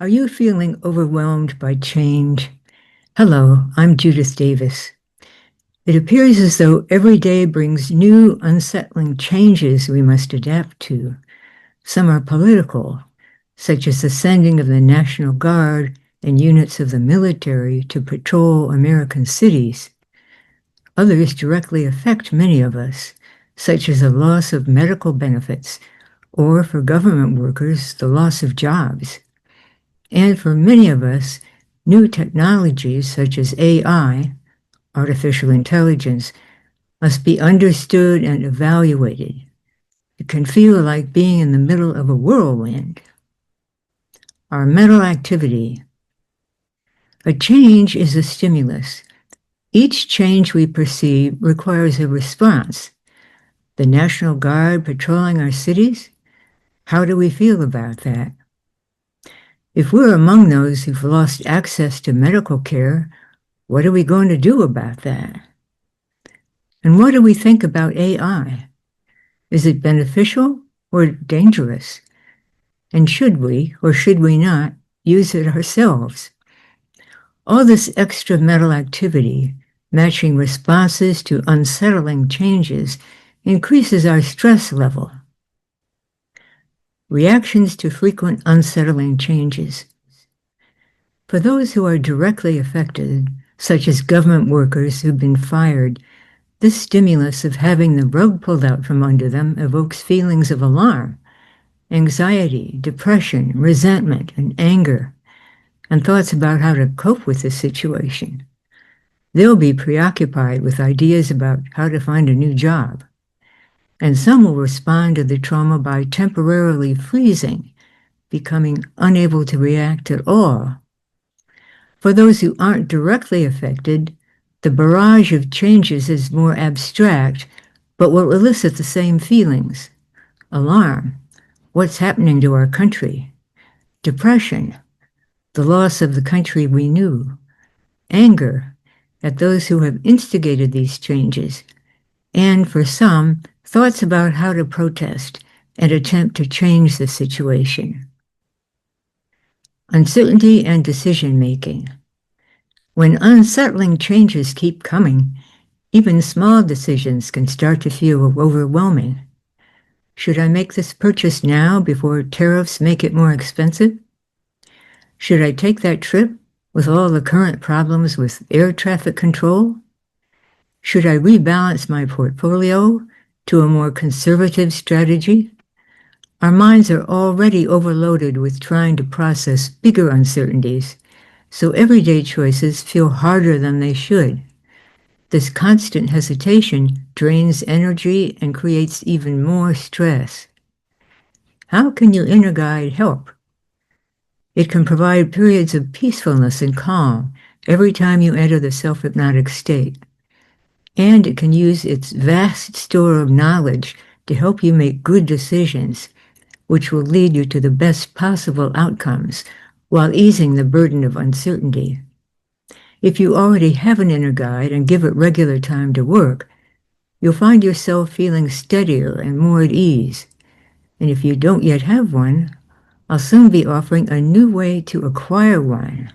Are you feeling overwhelmed by change? Hello, I'm Judith Davis. It appears as though every day brings new, unsettling changes we must adapt to. Some are political, such as the sending of the National Guard and units of the military to patrol American cities. Others directly affect many of us, such as the loss of medical benefits, or for government workers, the loss of jobs. And for many of us, new technologies such as AI, artificial intelligence, must be understood and evaluated. It can feel like being in the middle of a whirlwind. Our mental activity. A change is a stimulus. Each change we perceive requires a response. The National Guard patrolling our cities? How do we feel about that? If we're among those who've lost access to medical care, what are we going to do about that? And what do we think about AI? Is it beneficial or dangerous? And should we, or should we not, use it ourselves? All this extra mental activity, matching responses to unsettling changes, increases our stress level. Reactions to frequent unsettling changes. For those who are directly affected, such as government workers who've been fired, this stimulus of having the rug pulled out from under them evokes feelings of alarm, anxiety, depression, resentment, and anger, and thoughts about how to cope with the situation. They'll be preoccupied with ideas about how to find a new job. And some will respond to the trauma by temporarily freezing, becoming unable to react at all. For those who aren't directly affected, the barrage of changes is more abstract, but will elicit the same feelings. Alarm, what's happening to our country? Depression, the loss of the country we knew. Anger, at those who have instigated these changes. And for some, thoughts about how to protest and attempt to change the situation. Uncertainty and decision-making. When unsettling changes keep coming, even small decisions can start to feel overwhelming. Should I make this purchase now before tariffs make it more expensive? Should I take that trip with all the current problems with air traffic control? Should I rebalance my portfolio to a more conservative strategy? Our minds are already overloaded with trying to process bigger uncertainties, so everyday choices feel harder than they should. This constant hesitation drains energy and creates even more stress. How can your inner guide help? It can provide periods of peacefulness and calm every time you enter the self-hypnotic state. And it can use its vast store of knowledge to help you make good decisions, which will lead you to the best possible outcomes while easing the burden of uncertainty. If you already have an inner guide and give it regular time to work, you'll find yourself feeling steadier and more at ease. And if you don't yet have one, I'll soon be offering a new way to acquire one.